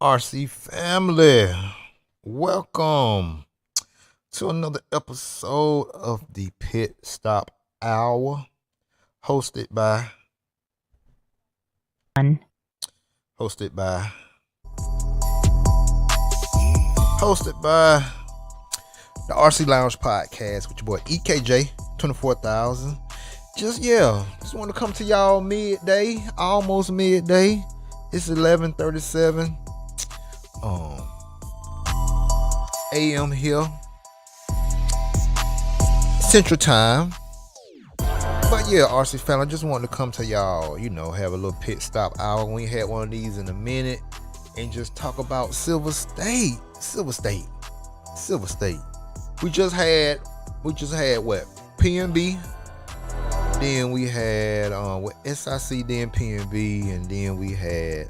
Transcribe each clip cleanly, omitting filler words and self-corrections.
RC family, welcome to another episode of the Pit Stop Hour, hosted by the RC Lounge Podcast with your boy EKJ 24,000. Just want to come to y'all midday, almost midday. It's 11:37 a.m. here, Central Time. But yeah, RC family, I just wanted to come to y'all, have a little pit stop hour. We had one of these in a minute and just talk about Silver State. We just had what? PNB. Then we had SIC, then PNB, and then we had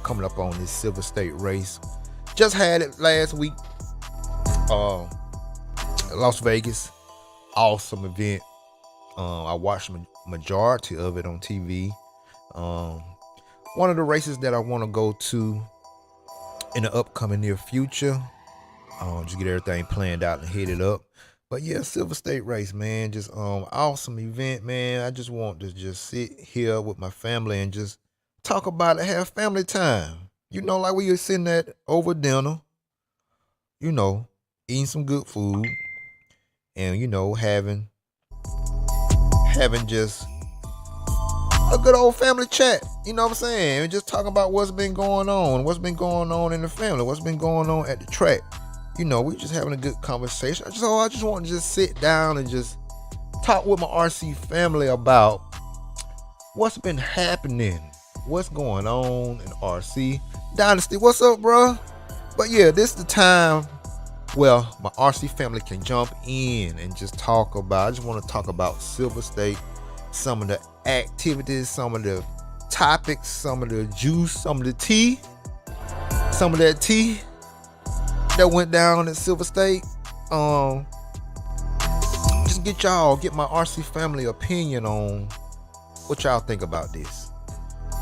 coming up on this Silver State race. Just had it last week. Las Vegas. Awesome event. I watched majority of it on TV. One of the races that I want to go to in the upcoming near future. Just get everything planned out and hit it up. But yeah, Silver State race, man. Just awesome event, man. I just want to just sit here with my family and just talk about it, have family time. Like we were sitting at over dinner, eating some good food and, having just a good old family chat, you know what I'm saying? And just talking about what's been going on in the family, what's been going on at the track. We just having a good conversation. I just want to just sit down and just talk with my RC family about what's been happening, what's going on in RC Dynasty. What's up, bro? But yeah, this is the time where my RC family can jump in and just talk about. I just want to talk about Silver State, some of the activities, some of the topics, some of the juice, some of the tea, some of that tea that went down at Silver State. Just get my RC family opinion on what y'all think about this.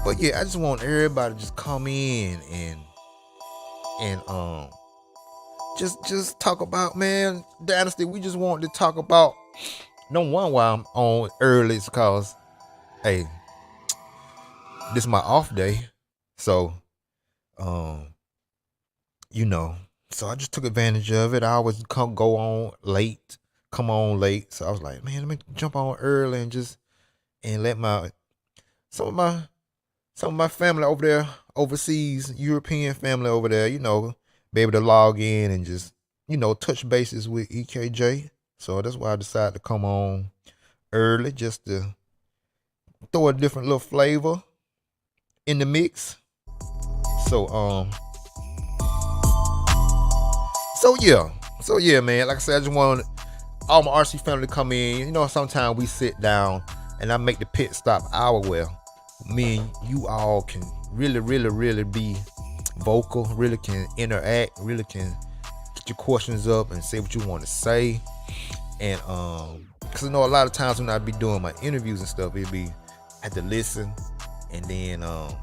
But yeah, I just want everybody to just come in and just talk about, man, Dynasty. We just want to talk about, number one, why I'm on early is because, hey, this is my off day. So, so I just took advantage of it. I always come on late. So I was like, man, let me jump on early and let some of my family over there, overseas, European family over there, be able to log in and just, touch bases with EKJ. So that's why I decided to come on early, just to throw a different little flavor in the mix. So yeah, man. Like I said, I just want all my RC family to come in. Sometimes we sit down and I make the pit stop hour where me and you all can really be vocal, really can interact, really can get your questions up and say what you want to say. And because a lot of times when I be doing my interviews and stuff, I have to listen, and then I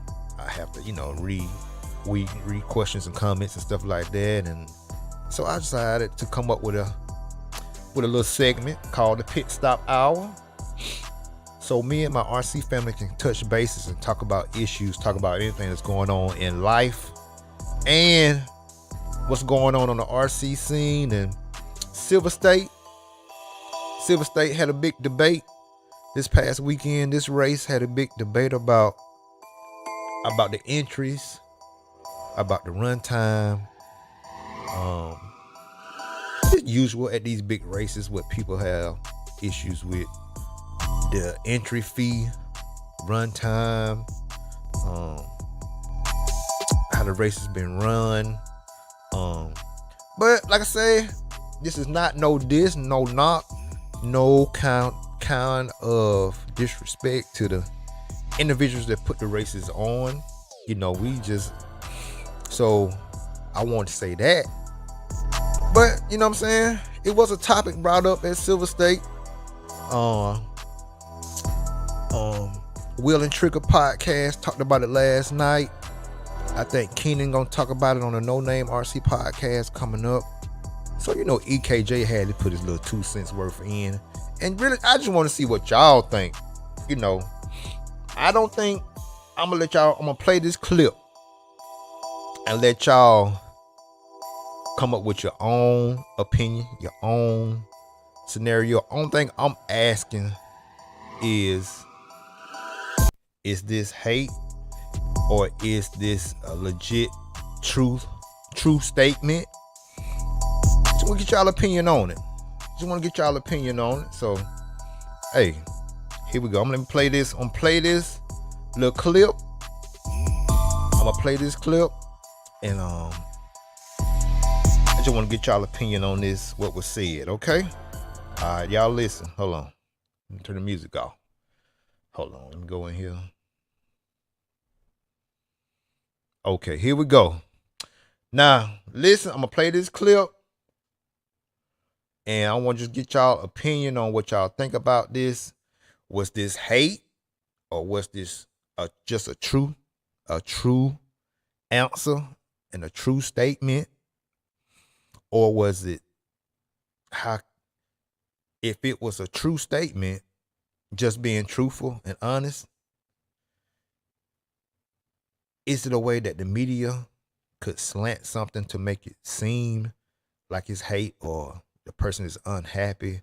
have to read questions and comments and stuff like that. And so I decided to come up with a little segment called the Pit Stop Hour. So me and my RC family can touch bases and talk about issues, talk about anything that's going on in life and what's going on the RC scene and Silver State. Silver State had a big debate this past weekend. This race had a big debate about the entries, about the run time. It's usual at these big races what people have issues with: the entry fee, run time, how the race has been run. But like I say, this is not no diss, no knock, no kind of disrespect to the individuals that put the races on. You know, so I want to say that. But you know what I'm saying? It was a topic brought up at Silver State. Will and Trigger podcast talked about it last night. I think Keenan gonna talk about it on a No Name RC podcast coming up. So you know, EKJ had to put his little 2 cents worth in. And really, I just want to see what y'all think. You know, I don't think I'm gonna play this clip and let y'all come up with your own opinion, your own scenario. Only thing I'm asking is this hate, or is this a legit true statement? Just want to get y'all opinion on it. So, hey, here we go. I'm gonna play this. Little clip. I'm gonna play this clip, and I just want to get y'all opinion on this. What was said? Okay. All right, y'all listen. Hold on. Let me turn the music off. Hold on. Let me go in here. Okay, here we go. Now, listen, I'm going to play this clip. And I want to just get y'all opinion on what y'all think about this. Was this hate? Or was this just a true answer and a true statement? Or was it, if it was a true statement, just being truthful and honest, is it a way that the media could slant something to make it seem like it's hate, or the person is unhappy,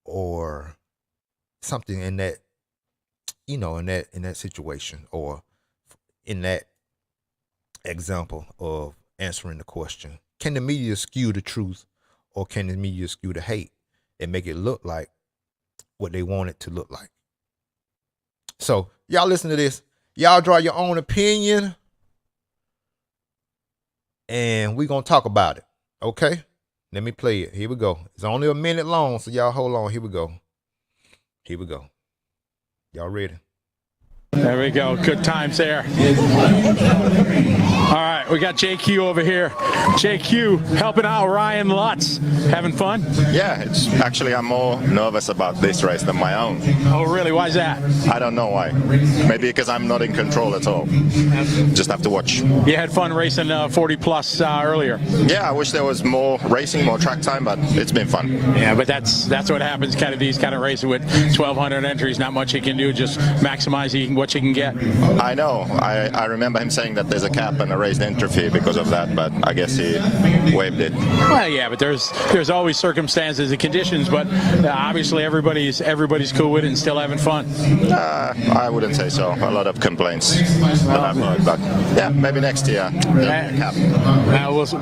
or something in that, you know, in that situation, or in that example of answering the question? Can the media skew the truth, or can the media skew the hate and make it look like what they want it to look like? So y'all listen to this. Y'all draw your own opinion, and we're going to talk about it. Okay? Let me play it. Here we go. It's only a minute long, so y'all hold on. Here we go. Y'all ready? There we go. Good times there. All right, we got JQ over here. JQ helping out Ryan Lutz. Having fun? Yeah, it's actually, I'm more nervous about this race than my own. Oh, really? Why is that? I don't know why. Maybe because I'm not in control at all. Just have to watch. You had fun racing 40 plus earlier. Yeah, I wish there was more racing, more track time, but it's been fun. Yeah, but that's what happens. Kind of these kind of races with 1,200 entries. Not much he can do. Just maximize what you can get. I know. I remember him saying that there's a cap and a raised entry fee because of that, but I guess he waived it. Well, yeah, but there's always circumstances and conditions, but obviously everybody's cool with it and still having fun. I wouldn't say so. A lot of complaints that I've heard, but yeah, maybe next year. Cap.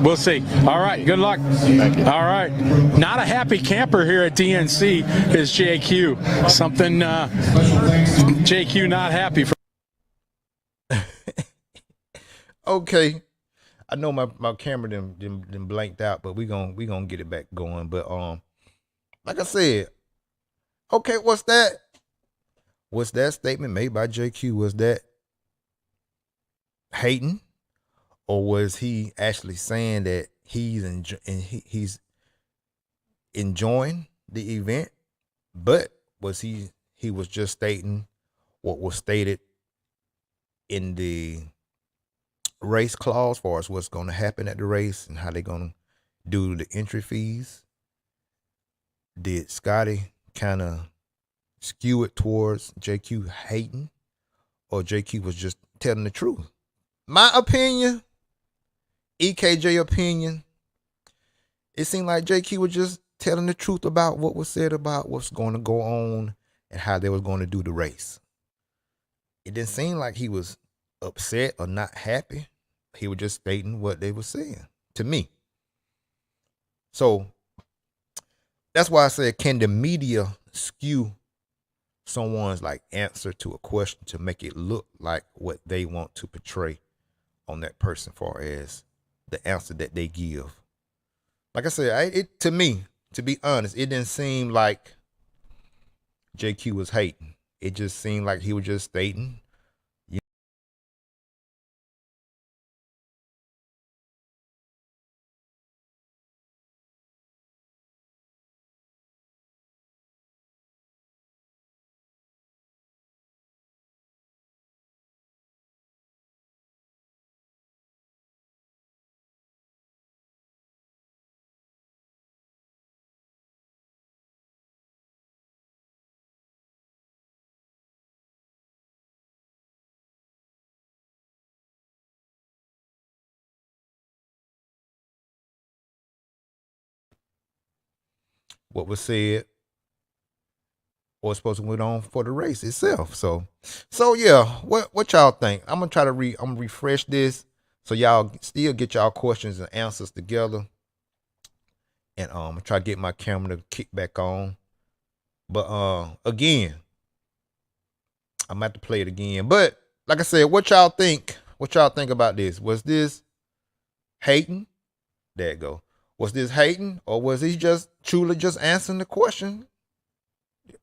We'll see. All right, good luck. Thank you. All right, not a happy camper here at DNC is JQ. Something JQ not happy for. Okay, I know my camera them blanked out, but we gonna get it back going. But like I said, okay, what's that statement made by JQ? Was that hating, or was he actually saying that he's enjoying the event? But was he was just stating what was stated in the race clause, far as what's going to happen at the race and how they're going to do the entry fees? Did Scotty kind of skew it towards JQ hating, or JQ was just telling the truth? My opinion, EKJ opinion, it seemed like JQ was just telling the truth about what was said about what's going to go on and how they was going to do the race. It didn't seem like he was upset or not happy. He was just stating what they were saying to me. So that's why I said, can the media skew someone's like answer to a question to make it look like what they want to portray on that person, far as the answer that they give? Like I said, to me, to be honest, it didn't seem like JQ was hating. It just seemed like he was just stating. What was said or supposed to went on for the race itself. So yeah, what y'all think? I'm gonna try to I'm gonna refresh this so y'all still get y'all questions and answers together. And I'm try to get my camera to kick back on. But again, I'm about to play it again. But like I said, what y'all think? What y'all think about this? Was this hating? There it go. Was this hating, or was he just truly just answering the question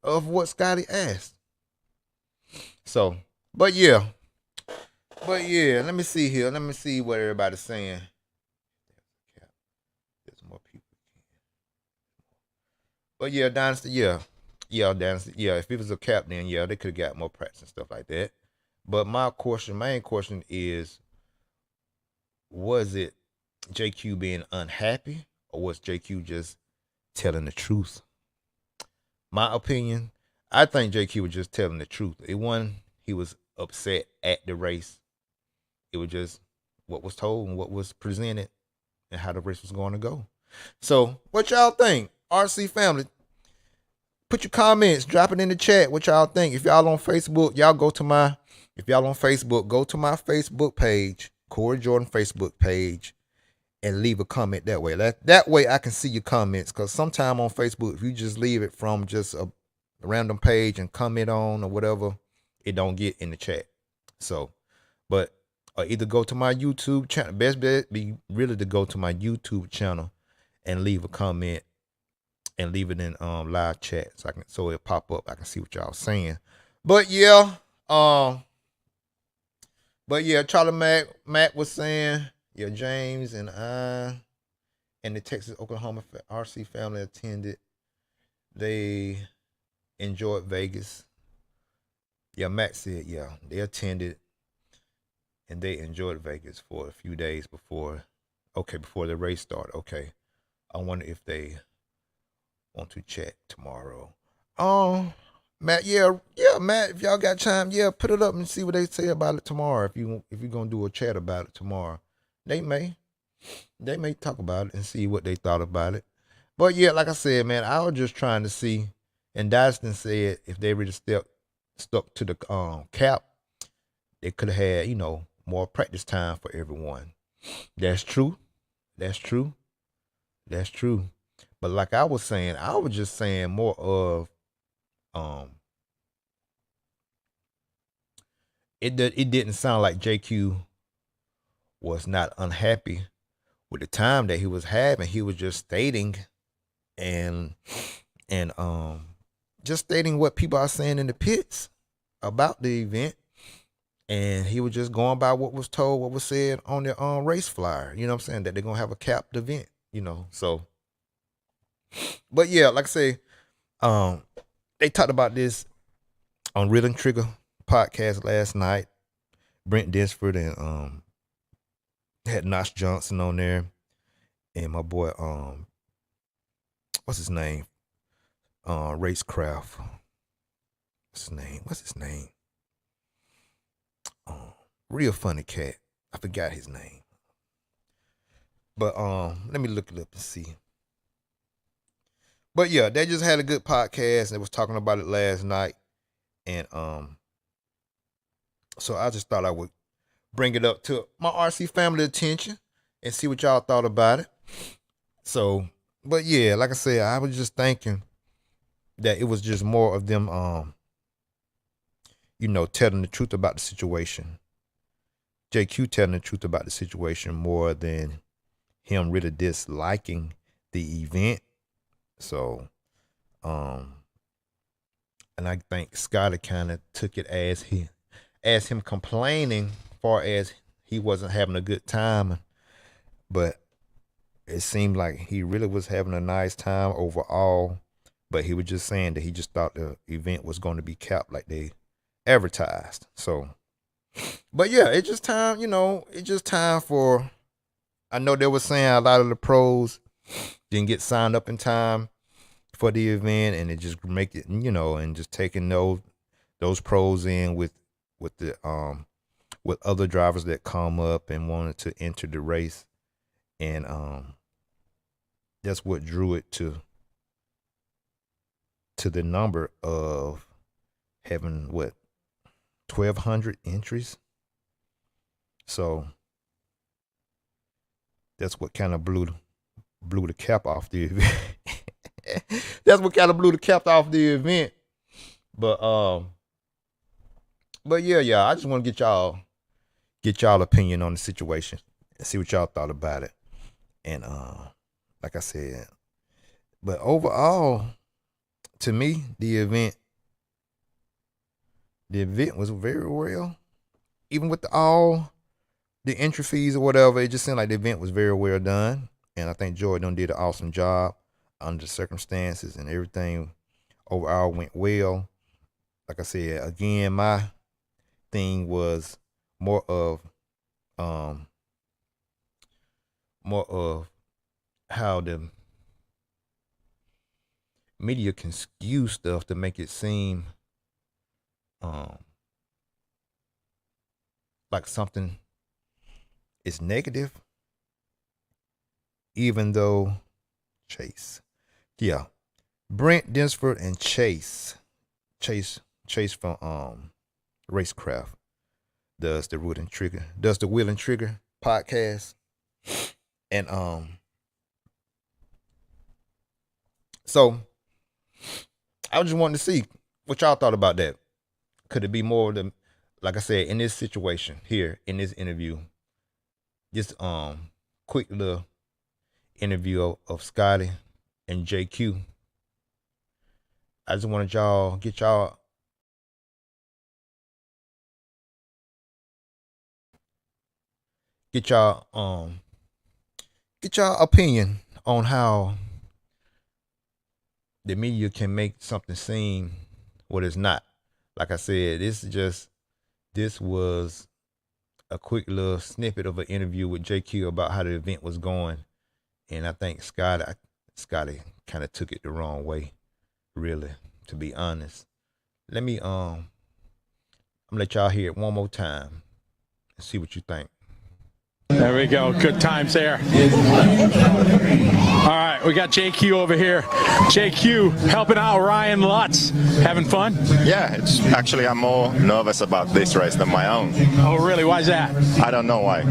of what Scotty asked? So, but yeah, let me see here. Let me see what everybody's saying. There's more people. But yeah, Dynasty, Dynasty, if it was a cap, then yeah, they could have got more practice and stuff like that. But my main question is, was it JQ being unhappy, or was JQ just telling the truth? My opinion, I think JQ was just telling the truth. It wasn't he was upset at the race. It was just what was told and what was presented and how the race was going to go. So what y'all think? RC family, put your comments, drop it in the chat. What y'all think? If y'all on Facebook, go to my Facebook page, Corey Jordan Facebook page, and leave a comment that way. That way I can see your comments, because sometime on Facebook, if you just leave it from just a random page and comment on or whatever, it don't get in the chat. So, but either go to my YouTube channel. Best bet be really to go to my YouTube channel and leave a comment and leave it in live chat so it'll pop up. I can see what y'all saying. But yeah, Charlie Mac was saying, yeah, James and I and the Texas Oklahoma RC family attended. They enjoyed Vegas. Yeah, Mac said, yeah, they attended and they enjoyed Vegas for a few days before the race started. Okay. I wonder if they want to chat tomorrow. Matt, Matt, if y'all got time, put it up and see what they say about it tomorrow. If you're gonna do a chat about it tomorrow, they may talk about it and see what they thought about it. But yeah, like I said, man, I was just trying to see. And Dyson said if they really stuck to the cap, they could have had more practice time for everyone. That's true. But like I was saying, I was just saying more of it didn't sound like JQ was not unhappy with the time that he was having. He was just stating and just stating what people are saying in the pits about the event. And he was just going by what was told, what was said on the race flyer. You know what I'm saying? That they're gonna have a capped event, so. But yeah, like I say, they talked about this on Real and Trigger podcast last night. Brent Desford and had Nosh Johnson on there, and my boy what's his name? Racecraft. What's his name? Real funny cat. I forgot his name. But let me look it up and see. But yeah, they just had a good podcast and they was talking about it last night. And so I just thought I would bring it up to my RC family attention and see what y'all thought about it. So, but yeah, like I said, I was just thinking that it was just more of them telling the truth about the situation. JQ telling the truth about the situation more than him really disliking the event. So, and I think Scotty kind of took it as him complaining, far as he wasn't having a good time, but it seemed like he really was having a nice time overall. But he was just saying that he just thought the event was going to be capped like they advertised. So, but yeah, it's just time. It's just time for. I know they were saying a lot of the pros didn't get signed up in time for the event, and it just make it, and just taking those pros in with the with other drivers that come up and wanted to enter the race, and that's what drew it to the number of having 1,200 entries. So that's what kind of blew the cap off the event. That's what kind of blew the cap off the event. But yeah, I just want to get y'all opinion on the situation and see what y'all thought about it. And like I said, but overall, to me, the event was very well. Even with all the entry fees or whatever, it just seemed like the event was very well done. And I think Jordan did an awesome job under the circumstances, and everything overall went well. Like I said, again, my thing was more of how the media can skew stuff to make it seem like something is negative, even though Brent Dinsford and Chase from Racecraft does the Wheel and Trigger podcast, and so I was just wanting to see what y'all thought about that. Could it be more of the, like I said, in this situation here, in this interview, this quick little interview of Scotty and JQ. I just wanted y'all get y'all opinion on how the media can make something seem what it's not. Like I said, this was a quick little snippet of an interview with JQ about how the event was going, and I think Scotty kind of took it the wrong way, really, to be honest. Let me I'm gonna let y'all hear it one more time and see what you think. There we go. Good times there. All right, we got JQ over here. JQ helping out Ryan Lutz. Having fun? Yeah, it's actually, I'm more nervous about this race than my own. Oh, really? Why's that? I don't know why.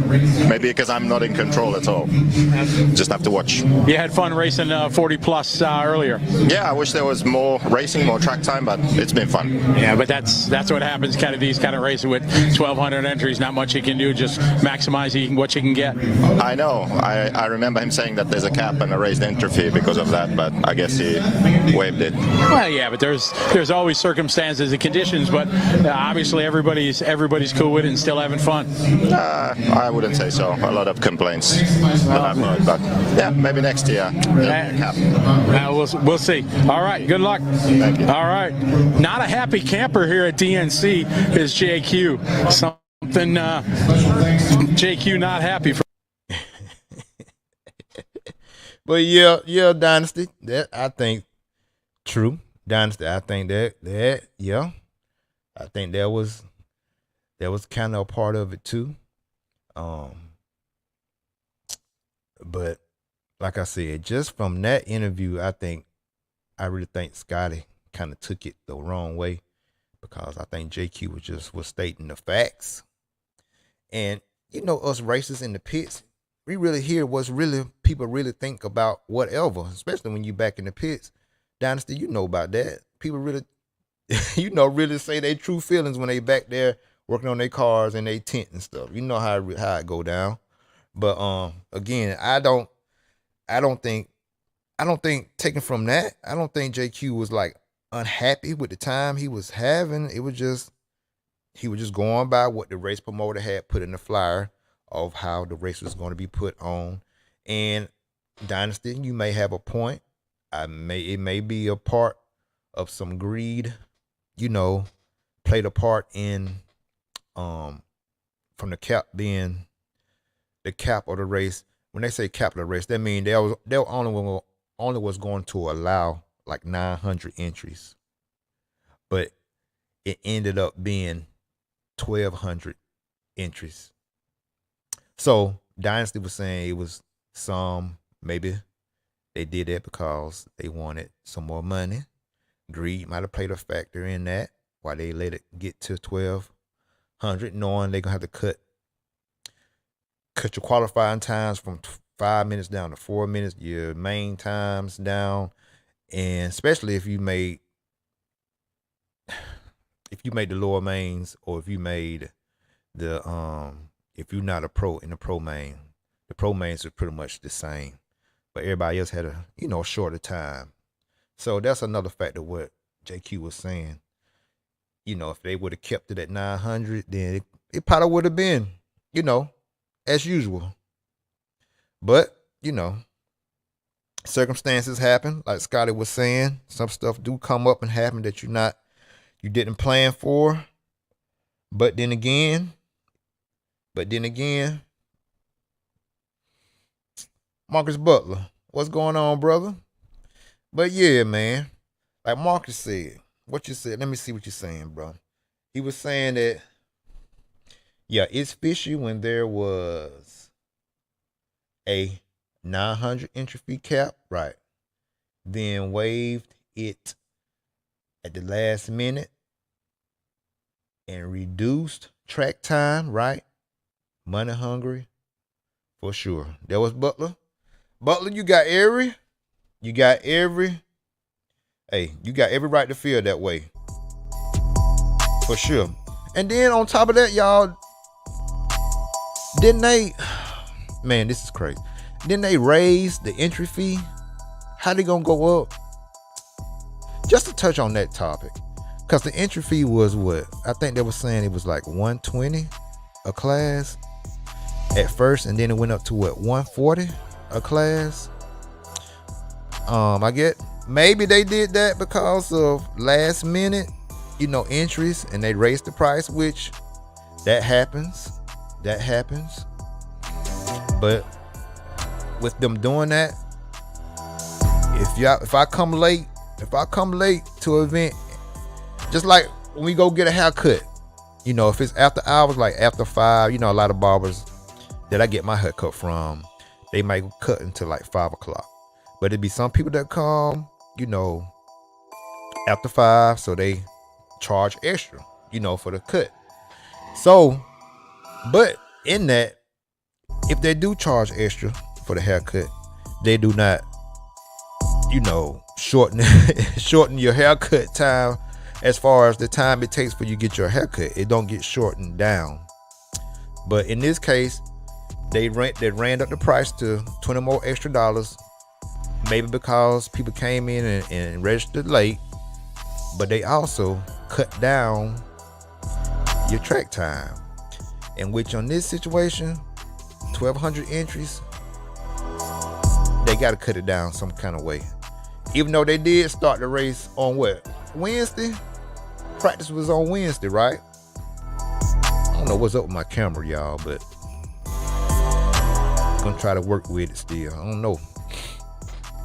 Maybe because I'm not in control at all. Just have to watch. You had fun racing 40 plus earlier. Yeah, I wish there was more racing, more track time, but it's been fun. Yeah, but that's what happens kind of these kind of races with 1,200 entries. Not much you can do, just maximize what you can get. I know. I remember him saying that there's a cap and a raised entry fee because of that, but I guess he waived it. Well, yeah, but there's always circumstances and conditions, but obviously everybody's cool with it and still having fun. I wouldn't say so. A lot of complaints that I've heard, but yeah, maybe next year. We'll see. All right, good luck. Thank you. All right, not a happy camper here at DNC is JQ. Something JQ not happy for. But yeah, Dynasty. That I think true. Dynasty, I think that yeah. I think that was kind of a part of it too. But like I said, just from that interview, I think I really think Scotty kind of took it the wrong way, because I think JQ was stating the facts. And you know, us racers in the pits, we really hear what's really people really think about whatever, especially when you back in the pits. Dynasty, you know about that. People really, really say their true feelings when they back there working on their cars and they tent and stuff. You know how it go down. But again, I don't think taking from that, I don't think JQ was like unhappy with the time he was having. It was just he was just going by what the race promoter had put in the flyer of how the race was going to be put on. And Dynasty, you may have a point. It may be a part of some greed, played a part in from the cap being the cap of the race. When they say cap of the race, that means they only was going to allow like 900 entries, but it ended up being 1,200 entries. So Dynasty was saying it was maybe they did that because they wanted some more money. Greed might have played a factor in that, why they let it get to 1,200, knowing they're gonna have to cut your qualifying times from 5 minutes down to 4 minutes, your main times down, and especially if you made the lower mains, or if you made the if you're not a pro in the pro main, the pro mains are pretty much the same, but everybody else had a shorter time. So that's another factor what JQ was saying. If they would have kept it at 900, then it probably would have been, as usual. But, circumstances happen. Like Scotty was saying, some stuff do come up and happen that you didn't plan for. But then again, Marcus Butler, what's going on, brother? But yeah, man, like Marcus said, what you said, let me see what you're saying, bro. He was saying that, yeah, it's fishy when there was a 900 entry fee cap, right? Then waived it at the last minute and reduced track time, right? Money hungry, for sure. That was Butler. Butler, you got every right to feel that way, for sure. And then on top of that, y'all, didn't they, man, this is crazy. Didn't they raise the entry fee? How they gonna go up? Just to touch on that topic, because the entry fee was what? I think they were saying it was like $120 a class at first, and then it went up to what, $140 a class? I get maybe they did that because of last minute, entries, and they raised the price, which that happens. But with them doing that, if I come late to an event, just like when we go get a haircut, if it's after hours, like after 5, a lot of barbers that I get my haircut from, they might cut until like 5 o'clock. But it'd be some people that come, after 5, so they charge extra, for the cut. So, but in that, if they do charge extra for the haircut, they do not, shorten your haircut time. As far as the time it takes for you to get your haircut, it don't get shortened down. But in this case, they ran up the price to $20 more extra dollars, maybe because people came in and registered late, but they also cut down your track time, in which on this situation, 1,200 entries, they got to cut it down some kind of way. Even though they did start the race on what, Wednesday? Practice was on Wednesday, right? I don't know what's up with my camera, y'all, but I'm gonna try to work with it still. I don't know.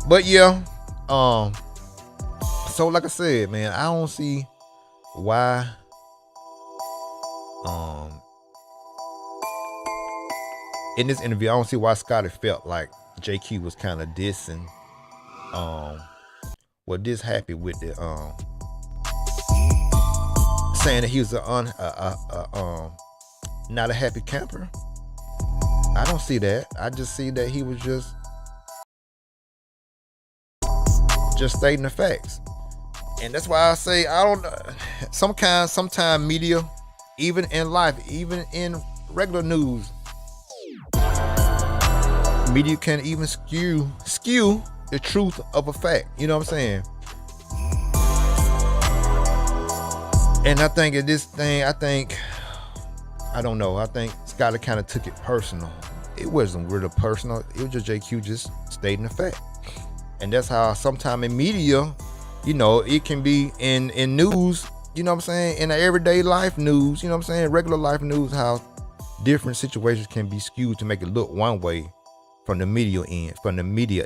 But yeah, so like I said, man, I don't see why in this interview, I don't see why Scotty felt like JQ was kind of dissing were this happy with the saying that he was not a happy camper. I don't see that. I just see that he was just stating the facts. And that's why I say I don't sometimes media, even in life, even in regular news, media can even skew the truth of a fact. You know what I'm saying? And I think in this thing, I don't know. I think Scotty kind of took it personal. It wasn't really personal. It was just JQ just stating the fact. And that's how sometime in media, you know, it can be in news, you know what I'm saying? In the everyday life news, you know what I'm saying? Regular life news, how different situations can be skewed to make it look one way from the media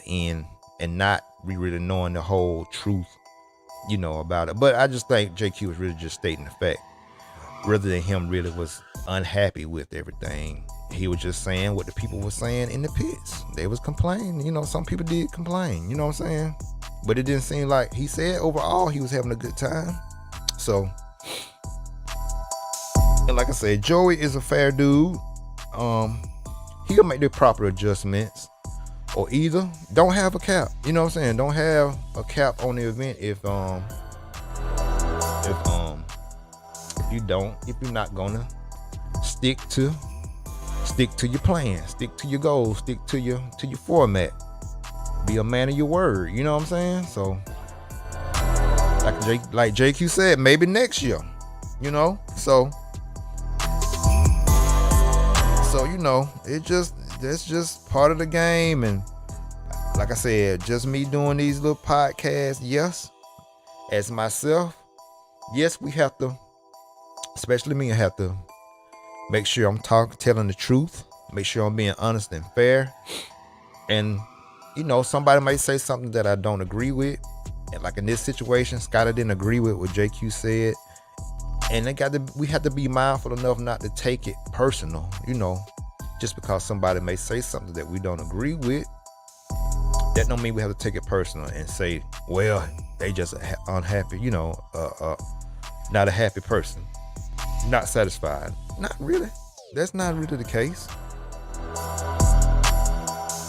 end, and not really knowing the whole truth, you know, about it. But I just think JQ was really just stating the fact, rather than him really was unhappy with everything. He was just saying what the people were saying in the pits. They was complaining, you know, some people did complain, you know what I'm saying? But it didn't seem like, he said overall he was having a good time. So, and like I said, Joey is a fair dude. He'll make the proper adjustments, or either don't have a cap. You know what I'm saying? Don't have a cap on the event if you're not gonna stick to your plan, stick to your goals, stick to your format. Be a man of your word. You know what I'm saying? So, like JQ said, maybe next year. You know, so you know, that's just part of the game. And like I said, just me doing these little podcasts. Yes, as myself, yes, we have to, especially me, I have to make sure I'm telling the truth, make sure I'm being honest and fair. And you know, somebody might say something that I don't agree with, and like in this situation, Scotty didn't agree with what JQ said, and we have to be mindful enough not to take it personal. You know, just because somebody may say something that we don't agree with, that don't mean we have to take it personal and say, well, they just unhappy. You know, not a happy person, not satisfied. Not really. That's not really the case.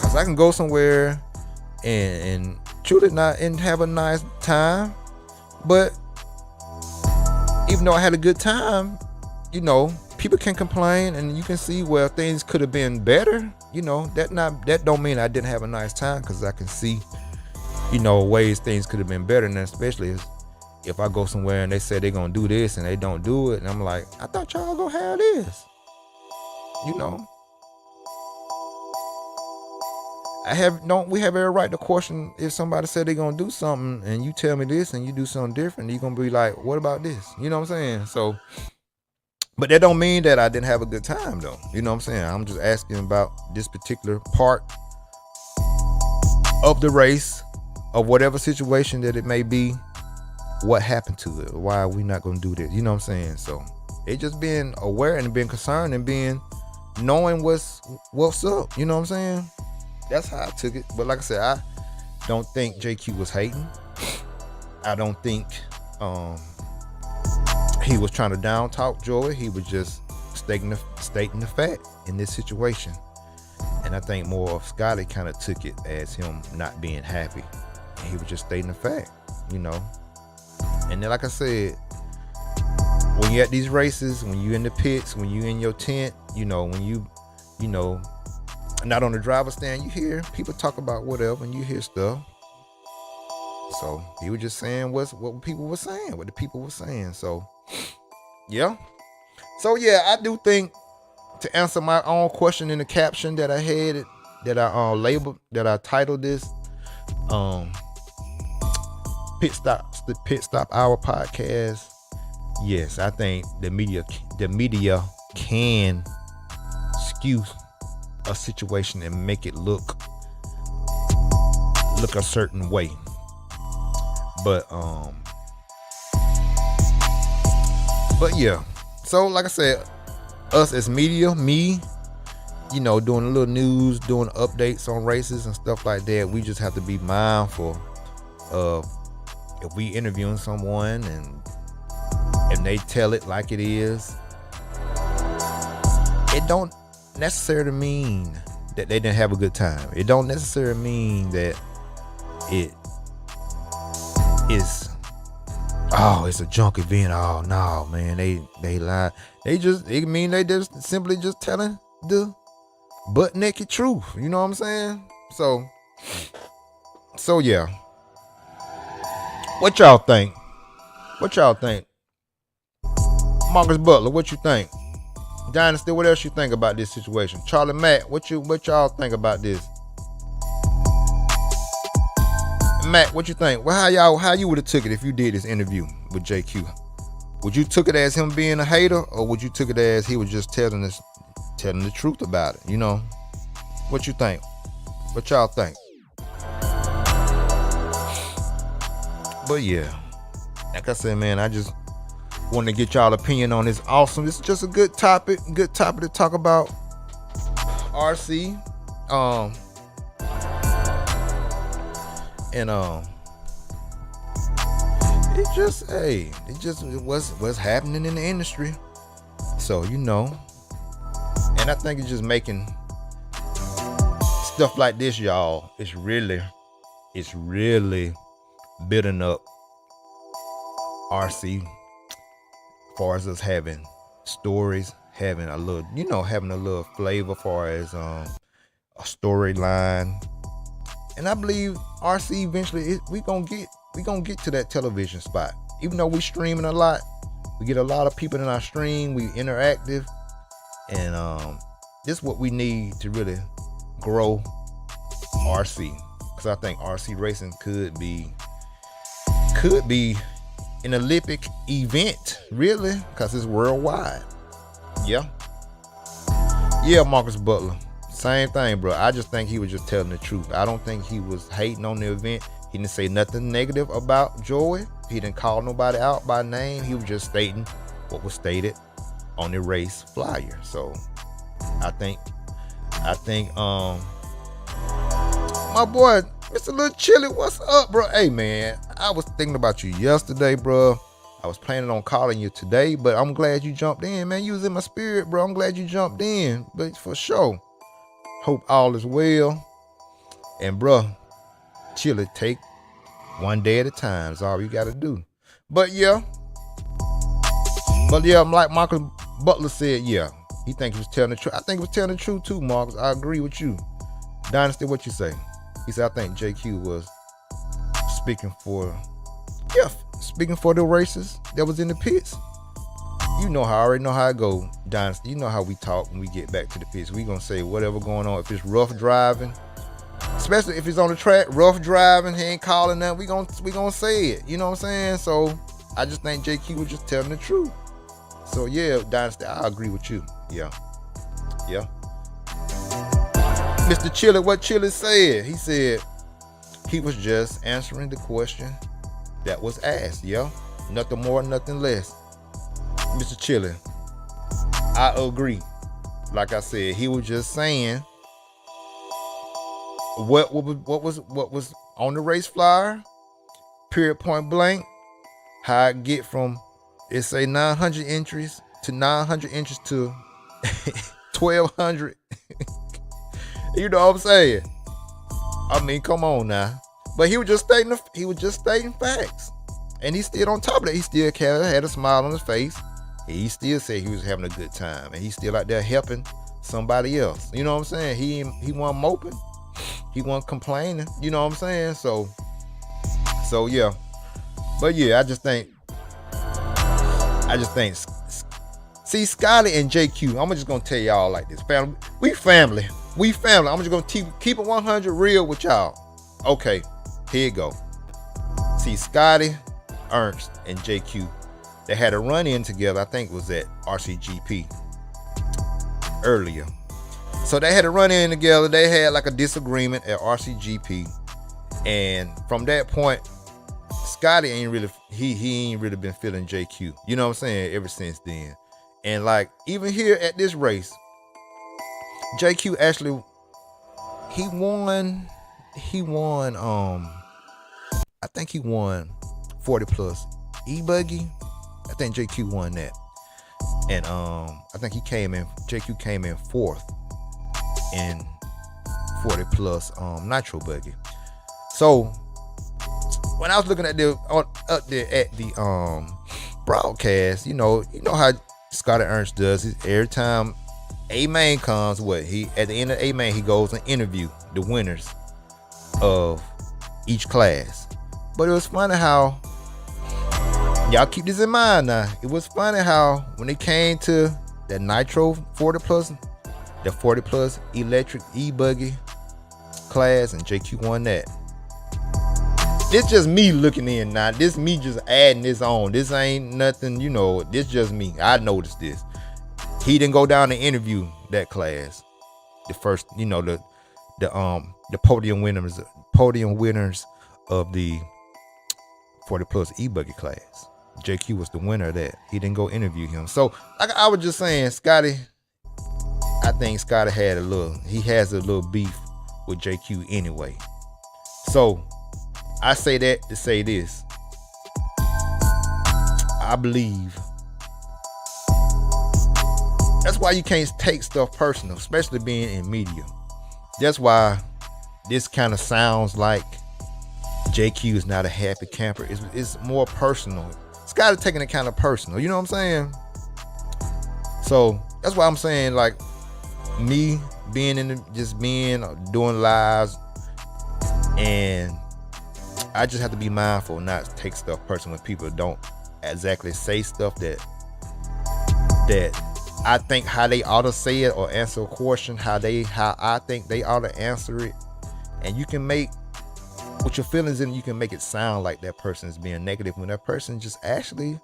Cause I can go somewhere and truly not and have a nice time, but even though I had a good time, you know, people can complain, and you can see where things could have been better. You know, that don't mean I didn't have a nice time, cause I can see, you know, ways things could have been better, and especially if I go somewhere and they say they're gonna do this and they don't do it, and I'm like, I thought y'all gonna have this. You know, we have every right to question if somebody said they're gonna do something and you tell me this and you do something different, you're gonna be like, what about this? You know what I'm saying? So, but that don't mean that I didn't have a good time though. You know what I'm saying? I'm just asking about this particular part of the race, of whatever situation that it may be. What happened to it? Why are we not gonna do this? You know what I'm saying? So it just being aware and being concerned and knowing what's up. You know what I'm saying? That's how I took it. But like I said, I don't think JQ was hating. I don't think he was trying to down talk Joey. He was just stating the fact in this situation. And I think more of Scotty kind of took it as him not being happy. And he was just stating the fact, you know. And then, like I said, when you're at these races, when you're in the pits, when you're in your tent, you know, when you know, not on the driver's stand, you hear people talk about whatever, and you hear stuff. So he was just saying what people were saying, what the people were saying. So, yeah. So, yeah, I do think, to answer my own question in the caption that I had, that I titled this, Pit Stop Hour podcast. Yes, I think the media can skew a situation and make it look a certain way. But yeah. So like I said, us as media, me, you know, doing a little news, doing updates on races and stuff like that, we just have to be mindful of if we interviewing someone and they tell it like it is, it don't necessarily mean that they didn't have a good time. It don't necessarily mean that it is, oh, it's a junk event. Oh no, man, they lie. It mean they just simply just telling the butt naked truth. You know what I'm saying? So yeah. What y'all think? Marcus Butler, what you think? Dynasty, what else you think about this situation? Charlie Mack, what y'all think about this? Matt, what you think? Well, how you would have took it if you did this interview with JQ? Would you took it as him being a hater, or would you took it as he was just telling the truth about it? You know, what you think? What y'all think? But yeah, like I said, man, I just want to get y'all opinion on this. Awesome. This is just a good topic to talk about. RC. It just what's happening in the industry. So, you know, and I think it's just making stuff like this, y'all. It's really building up RC, as far as us having stories, having a little flavor, far as a storyline. And I believe RC eventually we gonna get to that television spot. Even though we streaming a lot, we get a lot of people in our stream, we interactive, and this is what we need to really grow RC. Because I think RC racing could be an Olympic event, really, because it's worldwide. Yeah, Marcus Butler, same thing, bro. I just think he was just telling the truth. I don't think he was hating on the event. He didn't say nothing negative about Joey. He didn't call nobody out by name. He was just stating what was stated on the race flyer. So I think my boy Mr. Little Chili, what's up, bro? Hey, man, I was thinking about you yesterday, bro. I was planning on calling you today, but I'm glad you jumped in, man. You was in my spirit, bro. I'm glad you jumped in, but for sure. Hope all is well. And, bro, Chili, take one day at a time. Is all you got to do. But, yeah, like Marcus Butler said, yeah, he think he was telling the truth. I think he was telling the truth, too, Marcus. I agree with you. Dynasty, what you say? He said, I think JQ was speaking for the races that was in the pits. I already know how it go, Dynasty. You know how we talk when we get back to the pits. We gonna say whatever going on. If it's rough driving, especially if it's on the track, rough driving, he ain't calling that. We gonna say it. You know what I'm saying? So I just think JQ was just telling the truth. So yeah, Dynasty, I agree with you. Yeah. Mr. Chili, what Chili said? He said he was just answering the question that was asked, yeah? Nothing more, nothing less. Mr. Chili, I agree. Like I said, he was just saying what was on the race flyer, period, point blank, how I get from, it say 900 entries to 900 entries to 1,200. You know what I'm saying? I mean, come on now. But he was just stating facts. And he still on top of that. He still had a smile on his face. He still said he was having a good time. And he's still out there helping somebody else. You know what I'm saying? He wasn't moping. He wasn't complaining. You know what I'm saying? So yeah. But yeah, I just think see, Scotty and JQ, I'm just gonna tell y'all like this. Family. We family. I'm just gonna keep it 100 real with y'all. Okay, here you go. See, Scotty, Ernst, and JQ, they had a run-in together. I think it was at RCGP earlier. So they had a run-in together. They had like a disagreement at RCGP, and from that point, Scotty ain't really been feeling JQ. You know what I'm saying? Ever since then, and like even here at this race, JQ actually he won I think he won 40 plus e-buggy. I think JQ won that. And I think JQ came in 4th in 40 plus nitro buggy. So when I was looking at up there at the broadcast, you know how Scotty Ernst does it. Every time A main comes, at the end of A main, he goes and interview the winners of each class. But it was funny how, y'all keep this in mind now, it was funny how when it came to that nitro 40 plus, the 40 plus electric e-buggy class, and JQ won that. This just me looking in now. This me just adding this on. This ain't nothing, this just me. I noticed this. He didn't go down and interview that class. The first, the podium winners of the 40 plus e-buggy class. JQ was the winner of that. He didn't go interview him. So like I was just saying, I think Scotty has a little beef with JQ anyway. So I say that to say this. I believe that's why you can't take stuff personal, especially being in media. That's why this kind of sounds like JQ is not a happy camper. It's more personal. Scotty taking it kind of personal. You know what I'm saying? So that's why I'm saying, like, me being doing lives, and I just have to be mindful not to take stuff personal when people don't exactly say stuff that I think how they ought to say it, or answer a question how I think they ought to answer it. And you can make, with your feelings in, you can make it sound like that person is being negative when that person just telling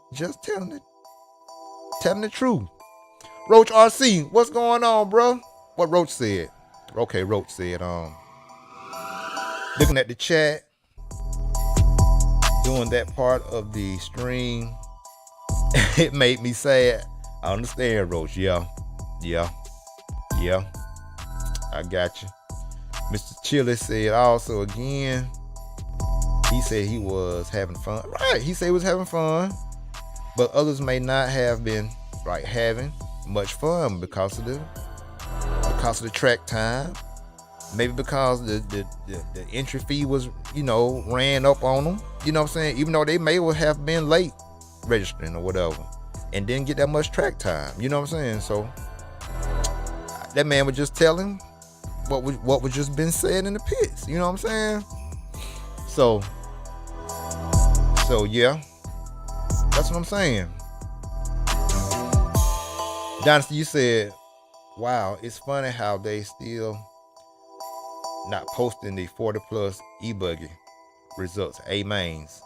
the truth. Roach RC, what's going on, bro? What Roach said? Okay, Roach said, looking at the chat, doing that part of the stream, it made me sad. I understand, Roach. Yeah. I got you. Mr. Chili said also again, he said he was having fun. Right, he said he was having fun, but others may not have been having much fun because of the track time. Maybe because the entry fee was, ran up on them. You know what I'm saying? Even though they may have been late registering or whatever, and didn't get that much track time. You know what I'm saying? So that man was just telling what was just been said in the pits. You know what I'm saying? So yeah, that's what I'm saying. Dynasty, you said, wow, it's funny how they still not posting the 40 plus e-buggy results, A mains,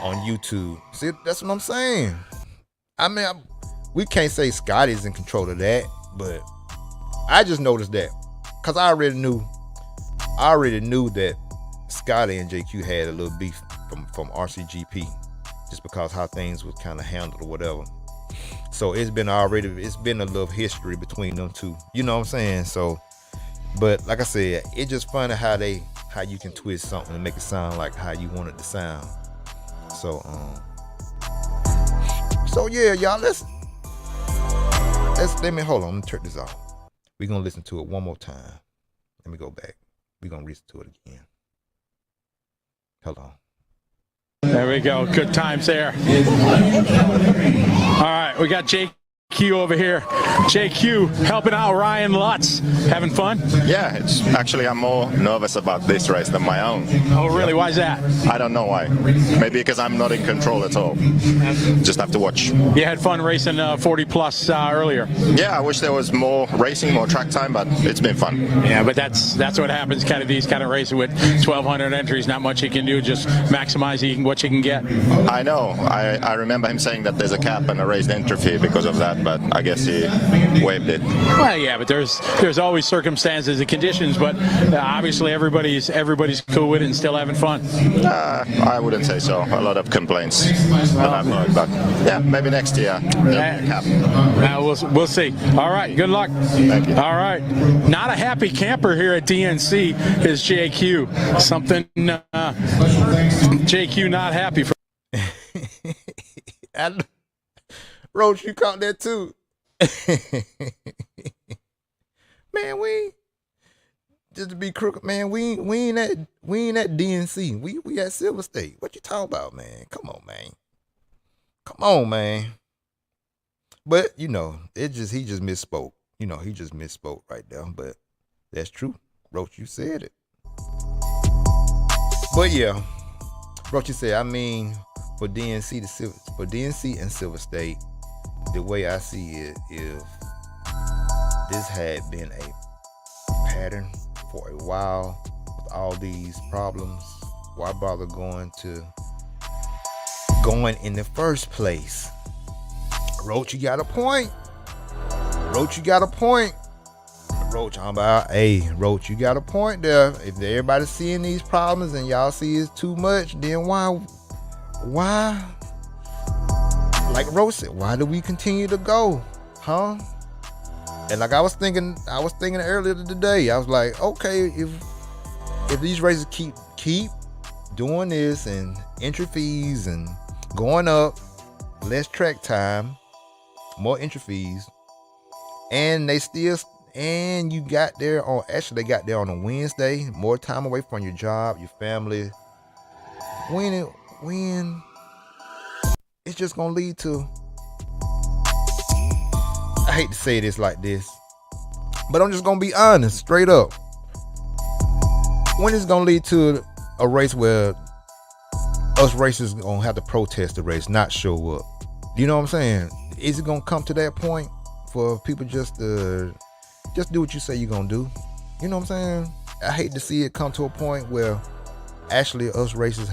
on YouTube. See, that's what I'm saying. I mean, we can't say Scotty's in control of that, but I just noticed that because I already knew that Scotty and JQ had a little beef from RCGP, just because how things was kind of handled or whatever. So it's been a little history between them two. You know what I'm saying? So, but like I said, it's just funny how you can twist something and make it sound like how you want it to sound. So yeah, y'all, let me hold on. Let me turn this off. We're gonna listen to it one more time. Let me go back. We're gonna listen to it again. Hold on. There we go. Good times there. All right, we got JQ over here. JQ helping out Ryan Lutz. Having fun? Yeah, I'm more nervous about this race than my own. Oh, really? Why is that? I don't know why. Maybe because I'm not in control at all. Just have to watch. You had fun racing 40 plus earlier. Yeah, I wish there was more racing, more track time, but it's been fun. Yeah, but that's what happens. Kind of these kind of races with 1,200 entries. Not much you can do. Just maximize what you can get. I know. I remember him saying that there's a cap and a raised entry fee because of that, but but I guess he waived it. Well, yeah, but there's always circumstances and conditions, but obviously everybody's cool with it and still having fun. I wouldn't say so. A lot of complaints that I've heard, but yeah, maybe next year they'll happen. We'll see. All right, good luck. Thank you. All right, not a happy camper here at DNC is JQ. Something JQ not happy for. Roach, you caught that too. Man, we just to be crooked, man. We ain't at DNC. We at Silver State. What you talking about, man? Come on, man. But you know, he just misspoke. You know, he just misspoke right there. But that's true, Roach. You said it. But yeah, Roach, you said. I mean, for DNC and Silver State, the way I see it, if this had been a pattern for a while with all these problems, why bother going in the first place? Roach, you got a point. Roach, you got a point. Roach, I'm about, hey, Roach, you got a point there. If everybody's seeing these problems and y'all see it's too much, then why? Like Roach said, why do we continue to go? Huh? And like I was thinking earlier today, I was like, okay, if these races keep doing this and entry fees and going up, less track time, more entry fees, and you got there on a Wednesday, more time away from your job, your family. When it's just gonna lead to, I hate to say this like this, but I'm just gonna be honest, straight up. When it's gonna lead to a race where us racers gonna have to protest the race, not show up? You know what I'm saying? Is it gonna come to that point for people just do what you say you're gonna do? You know what I'm saying? I hate to see it come to a point where actually us racers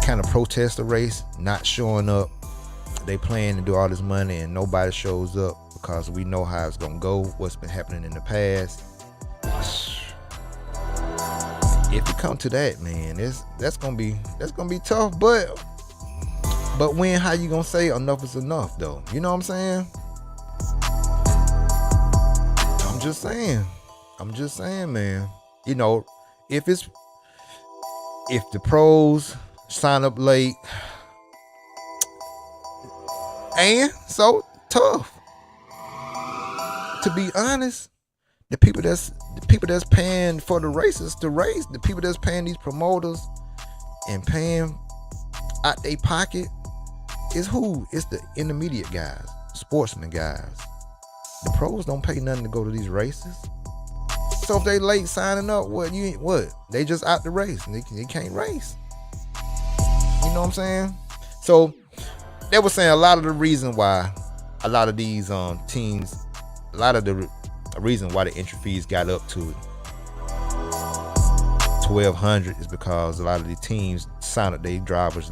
kind of protest the race, not showing up. They plan to do all this money and nobody shows up because we know how it's gonna go, what's been happening in the past. If it come to that, man, that's gonna be tough. But when, how you gonna say enough is enough though? You know what I'm saying? I'm just saying, man. You know, if the pros sign up late, and so tough. To be honest, the people that's paying for the races to race, the people that's paying these promoters and paying out their pocket is who? It's the intermediate guys, sportsman guys. The pros don't pay nothing to go to these races. So if they late signing up, what? They just out the race and they can't race. You know what I'm saying? So they were saying a lot of the reason why a lot of these teams, a lot of the reason why the entry fees got up to $1,200 is because a lot of the teams signed up their drivers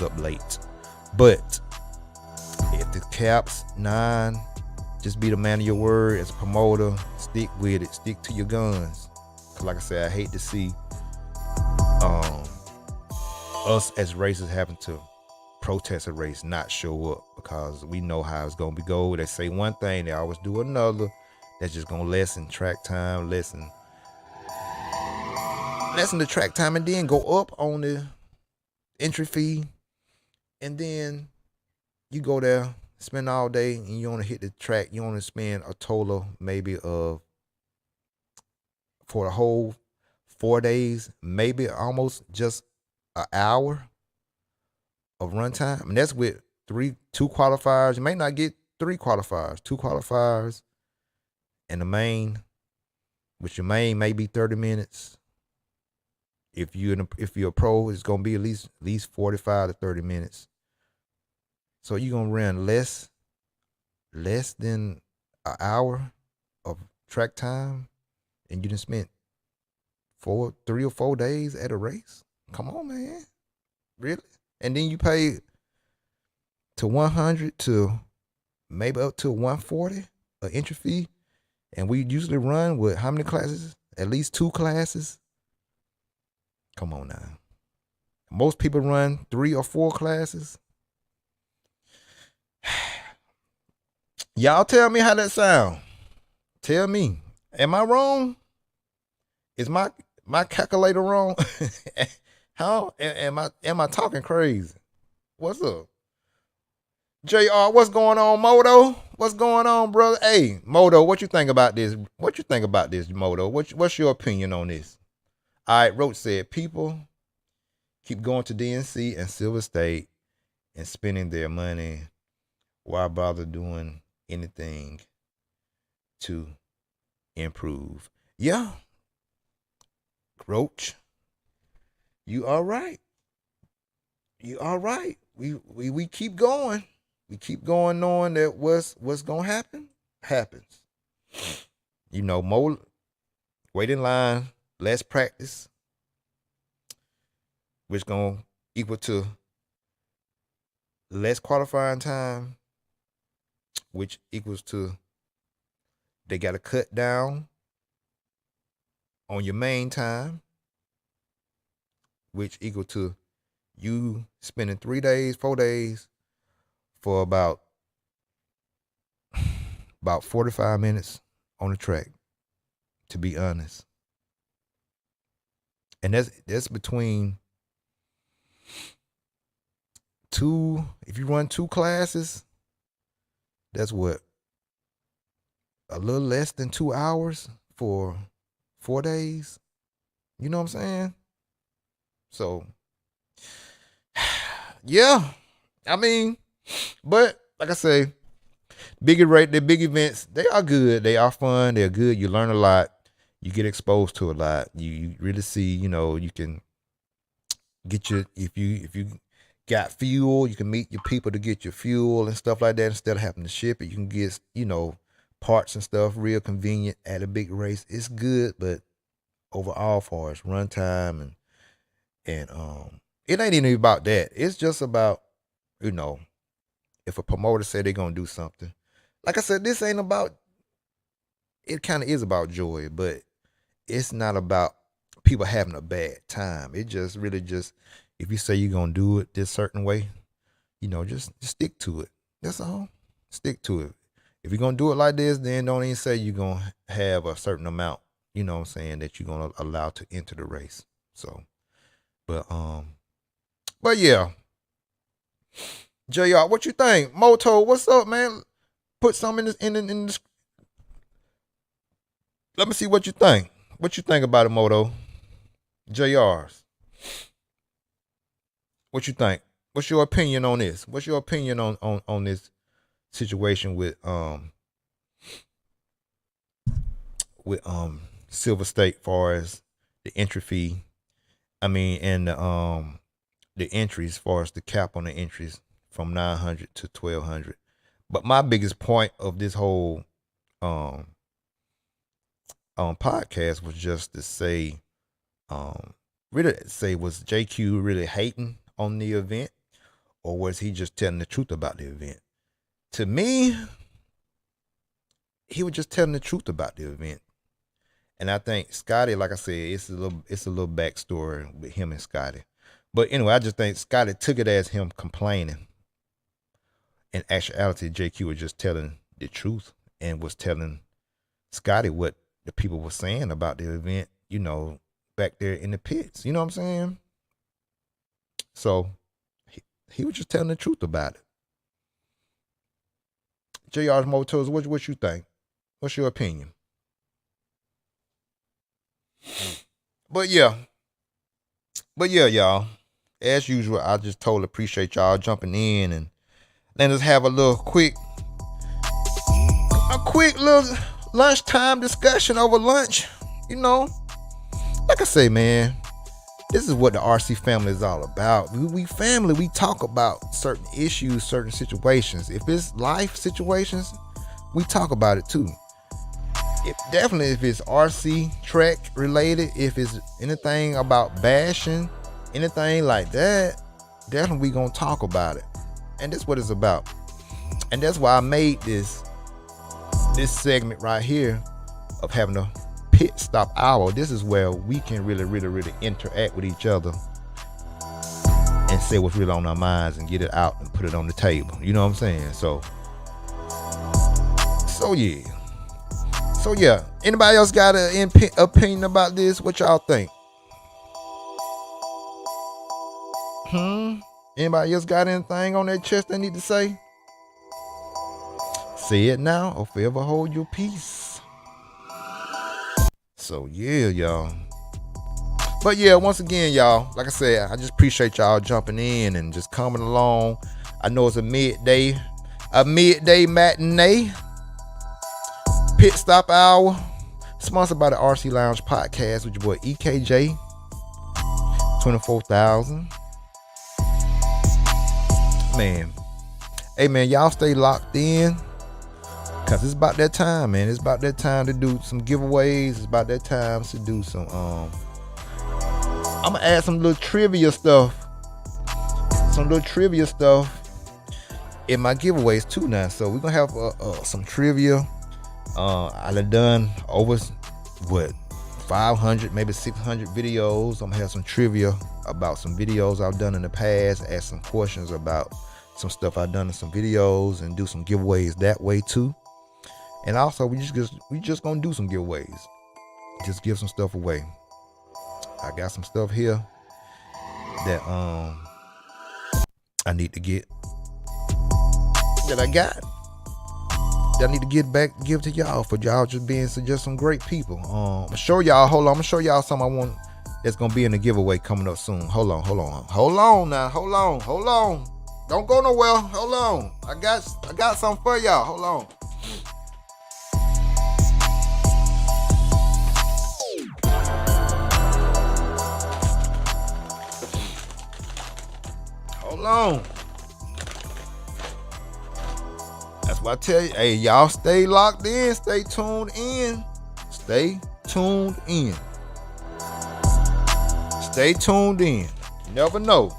up late. But if the cap's 9, just be the man of your word as a promoter. Stick with it. Stick to your guns. Cause like I said, I hate to see us as racers having to protest a race, not show up, because we know how it's gonna go. They say one thing, they always do another. That's just gonna lessen track time, lessen the track time, and then go up on the entry fee, and then you go there, spend all day, and you want to hit the track. You want to spend a total maybe of, for the whole 4 days, maybe almost just an hour of run time. And that's with 2 qualifiers. You may not get 3 qualifiers, 2 qualifiers, and the main, which your main may be 30 minutes. If you're a pro, it's gonna be at least 45 to 30 minutes. So you're gonna run less than an hour of track time, and you done spent 3 or 4 days at a race. Come on, man, really? And then you pay to 100 to maybe up to 140 an entry fee. And we usually run with how many classes? At least 2 classes. Come on now. Most people run 3 or 4 classes. Y'all tell me how that sound. Tell me. Am I wrong? Is my calculator wrong? How am I talking crazy? What's up? JR, what's going on, Moto? What's going on, brother? Hey, Moto, what you think about this? What you think about this, Moto? What's your opinion on this? All right, Roach said people keep going to DNC and Silver State and spending their money. Why bother doing anything to improve? Yeah, Roach, you all right. You all right. We keep going. We keep going knowing that what's gonna happen happens. You know, more wait in line, less practice, which gonna equal to less qualifying time, which equals to they gotta cut down on your main time, which equal to you spending 3 days, 4 days for about 45 minutes on the track, to be honest. And that's between 2, if you run 2 classes, that's what, a little less than 2 hours for 4 days. You know what I'm saying? So, yeah, I mean, but like I say, the big events, they are good. They are fun. They're good. You learn a lot. You get exposed to a lot. You really see, you can get if you got fuel, you can meet your people to get your fuel and stuff like that instead of having to ship it. You can get, parts and stuff real convenient at a big race. It's good, but overall, far as run time and it ain't even about that. It's just about, if a promoter say they're gonna do something. Like I said, this ain't about, it kind of is about joy, but it's not about people having a bad time. It just really just, if you say you're gonna do it this certain way, just stick to it. That's all. Stick to it. If you're gonna do it like this, then don't even say you're gonna have a certain amount, that you're gonna allow to enter the race. So, but yeah. JR, what you think? Moto, what's up, man? Put some in this. Let me see what you think. What you think about it, Moto? JR's. What you think? What's your opinion on this? What's your opinion on this situation with Silver State far as the entry fee? I mean, and the entries, far as the cap on the entries from 900 to 1,200. But my biggest point of this whole podcast was just to say, really say, was JQ really hating on the event, or was he just telling the truth about the event? To me, he was just telling the truth about the event. And I think Scotty, like I said, it's a little backstory with him and Scotty. But anyway, I just think Scotty took it as him complaining. In actuality, JQ was just telling the truth and was telling Scotty what the people were saying about the event, back there in the pits. You know what I'm saying? So he was just telling the truth about it. JR's Motors, what you think? What's your opinion? But yeah, y'all. As usual, I just totally appreciate y'all jumping in and letting us have a quick little lunchtime discussion over lunch. Like I say, man, this is what the RC family is all about. We family. We talk about certain issues, certain situations. If it's life situations, we talk about it too. If it's RC track related, if it's anything about bashing, anything like that, definitely we gonna talk about it. And that's what it's about. And that's why I made this segment right here of having a pit stop hour. This is where we can really interact with each other and say what's really on our minds and get it out and put it on the table. You know what I'm saying? So yeah. Anybody else got an opinion about this? What y'all think? Anybody else got anything on their chest they need to say? Say it now or forever hold your peace. So yeah, y'all. But yeah, once again, y'all, like I said, I just appreciate y'all jumping in and just coming along. I know it's a midday matinee pit stop hour, sponsored by the RC Lounge podcast with your boy EKJ 24,000. Man, hey man, y'all stay locked in, cause it's about that time, man. It's about that time to do some giveaways. It's about that time to do some I'm gonna add some little trivia stuff in my giveaways too now. So we're gonna have some trivia. I've done over 500, maybe 600 videos. I'm gonna have some trivia about some videos I've done in the past, ask some questions about some stuff I've done in some videos, and do some giveaways that way too. And also we just gonna do some giveaways, just give some stuff away. I got some stuff here that I need to get, that I need to give to y'all, for y'all just being just some great people. I'm gonna show y'all something I want that's gonna be in the giveaway coming up soon. Hold on now. Don't go nowhere. Hold on. I got something for y'all. Hold on. Hold on. That's what I tell you. Hey, y'all stay locked in. Stay tuned in. Stay tuned in. You never know.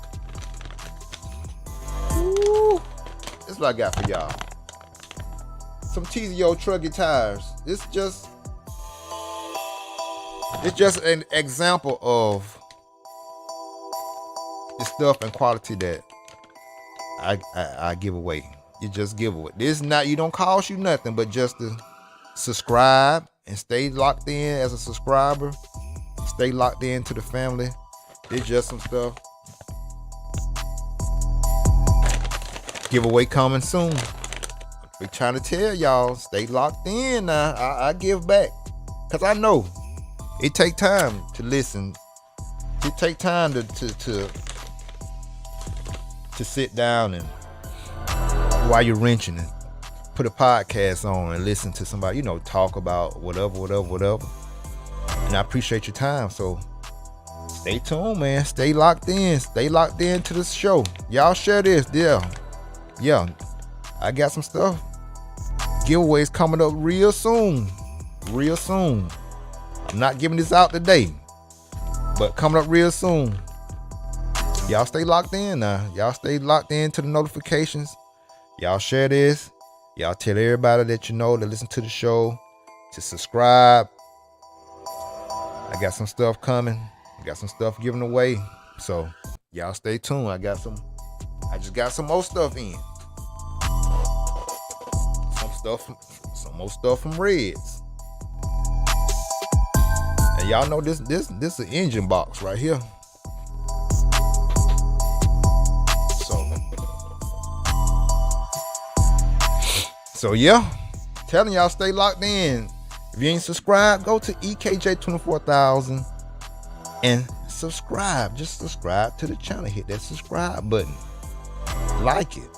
Ooh, this is what I got for y'all. Some TZO truck guitars. It's just an example of the stuff and quality that I give away. You just give away. This not, you don't cost you nothing but just to subscribe and stay locked in as a subscriber. Stay locked into the family. It's just some stuff. Giveaway coming soon. We're trying to tell y'all, stay locked in now. I give back, cause I know it take time to listen. It take time to sit down and while you're wrenching and put a podcast on and listen to somebody, talk about whatever. And I appreciate your time. So stay tuned, man. Stay locked in. Stay locked in to the show. Y'all share this. Yeah. I got some stuff. Giveaways coming up real soon. I'm not giving this out today, but coming up real soon. Y'all stay locked in now. Y'all stay locked in to the notifications. Y'all share this. Y'all tell everybody that you know to listen to the show, to subscribe. I got some stuff coming. I got some stuff giving away. So y'all stay tuned. I just got some more stuff in. Some more stuff from Reds. And y'all know this is an engine box right here. So yeah, telling y'all stay locked in. If you ain't subscribed, go to EKJ 24,000 and subscribe. Just subscribe to the channel. Hit that subscribe button. Like it.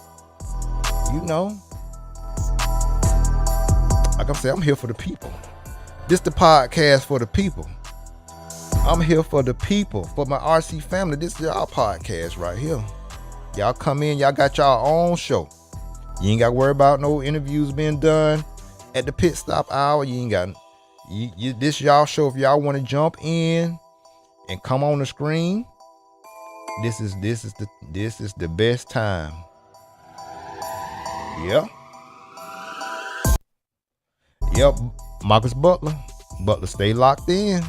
Like I said, I'm here for the people. This the podcast for the people. I'm here for the people, for my RC family. This is our podcast right here. Y'all come in, y'all got y'all own show. You ain't got to worry about no interviews being done at the pit stop hour. You ain't got this y'all show. If y'all want to jump in and come on the screen, this is the best time Yeah. Yep. Marcus Butler. Butler, stay locked in.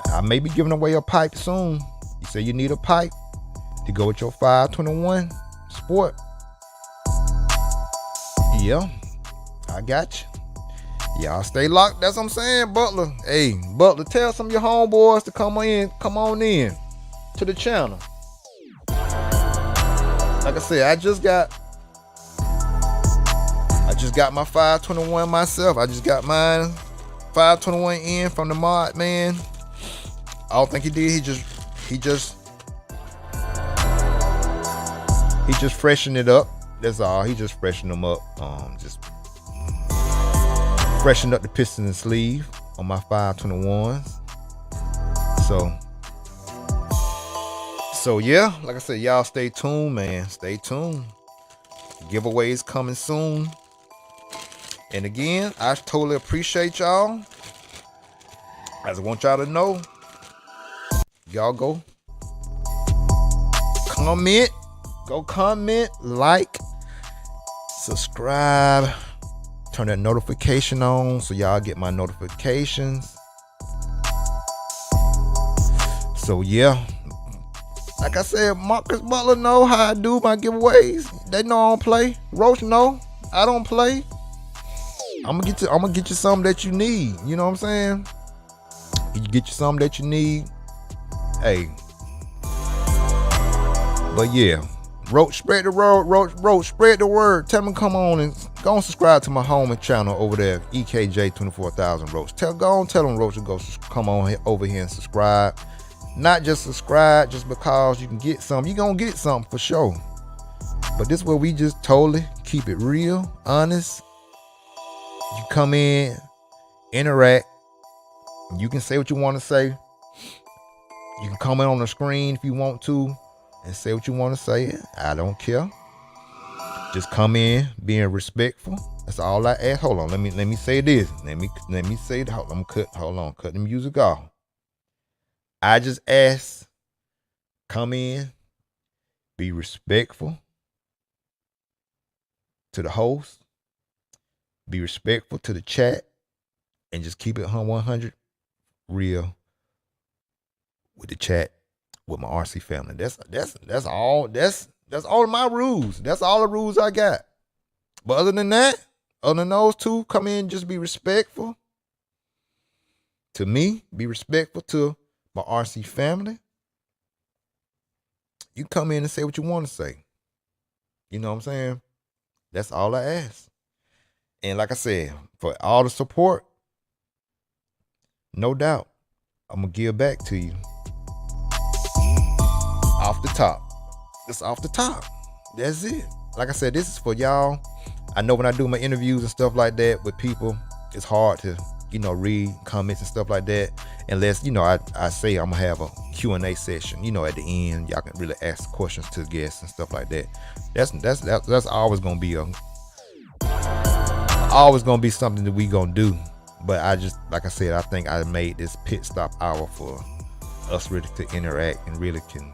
I may be giving away a pipe soon. You say you need a pipe to go with your 521 Sport. Yeah, I got you. Y'all stay locked. That's what I'm saying, Butler. Hey, Butler, tell some of your homeboys to come on in to the channel. Like I said, I just got my 521 myself. I just got mine 521 in from the mod man. I don't think he did. He just freshened it up. That's all. He just freshened them up. Just freshened up the piston and sleeve on my 521s. So yeah, like I said, y'all stay tuned, man. Stay tuned. Giveaways coming soon. And again, I totally appreciate y'all. I just want y'all to know, y'all go comment, like, subscribe, turn that notification on so y'all get my notifications. So yeah, like I said, Marcus Butler know how I do my giveaways. They know I don't play. Roach know I don't play. I'm gonna get you something that you need. You know what I'm saying? You get you something that you need. Hey. But yeah. Roach, spread the word. Roach, spread the word. Tell them to come on and go and subscribe to my home channel over there, EKJ 24000 Roach. Tell them Roach to go come on over here and subscribe. Not just subscribe just because you can get something. You gonna get something for sure. But this is where we just totally keep it real, honest. You come in, interact. You can say what you want to say. You can comment on the screen if you want to and say what you want to say. I don't care. Just come in being respectful. That's all I ask. Hold on, let me say this. Let me say it. Hold on, cut the music off. I just ask, come in, be respectful to the host, be respectful to the chat, and just keep it 100 real with the chat with my RC family. That's all. That's all of my rules. That's all the rules I got. But other than those two, come in, just be respectful to me, be respectful to my RC family. You come in and say what you want to say. You know what I'm saying? That's all I ask. And like I said, for all the support, no doubt, I'm going to give back to you. Off the top. Just off the top. That's it. Like I said, this is for y'all. I know when I do my interviews and stuff like that with people, it's hard to, read comments and stuff like that. Unless, I say I'm going to have a Q&A session, at the end. Y'all can really ask questions to guests and stuff like that. That's always going to be something that we going to do. But I just, like I said, I think I made this pit stop hour for us really to interact and really can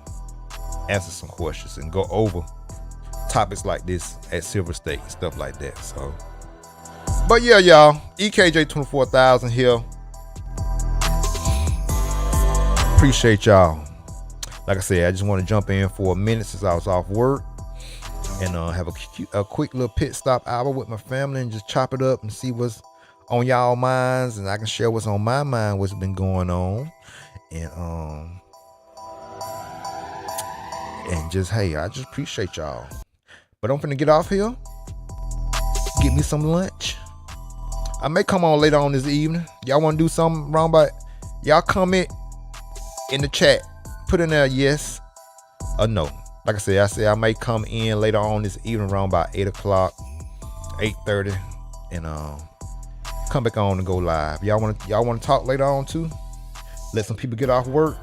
answer some questions and go over topics like this at Silver State and stuff like that. So, but yeah, y'all, EKJ 24000 here. Appreciate y'all. Like I said, I just want to jump in for a minute since I was off work and have a quick little pit stop hour with my family and just chop it up and see what's on y'all minds, and I can share what's on my mind, what's been going on, and just, hey, I just appreciate y'all. But I'm finna get off here, get me some lunch. I may come on later on this evening. Y'all want to do something wrong by y'all? Comment in the chat, put in there yes or no. Like I said I may come in later on this evening around about 8 o'clock, 8:30, and come back on and go live. Y'all want to talk later on too? Let some people get off work,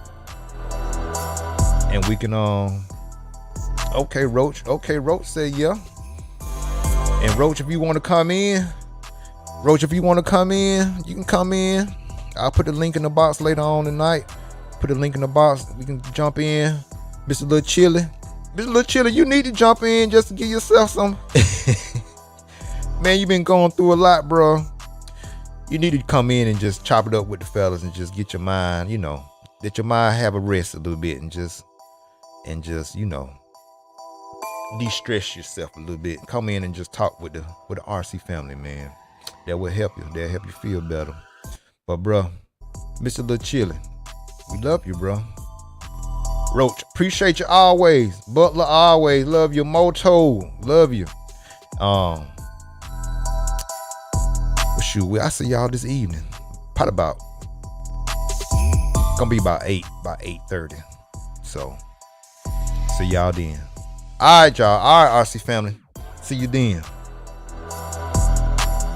and we can Okay, Roach said yeah. And Roach, if you want to come in, you can come in. I'll put the link in the box later on tonight. Put the link in the box. We can jump in. Mr. Little Chili, you need to jump in just to give yourself some Man, you been going through a lot, bro. You need to come in and just chop it up with the fellas and just get your mind, you know, let your mind have a rest a little bit and just, you know, de-stress yourself a little bit. Come in and just talk with the RC family, man. That will help you. That'll help you feel better. But, bro, Mr. Lil Chillin', we love you, bro. Roach, appreciate you always. Butler, always love you. Moto, love you. But shoot, I see y'all this evening. Probably gonna be about 8:30. So see y'all then. All right, y'all. All right, RC family. See you then.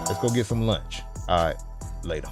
Let's go get some lunch. All right, later.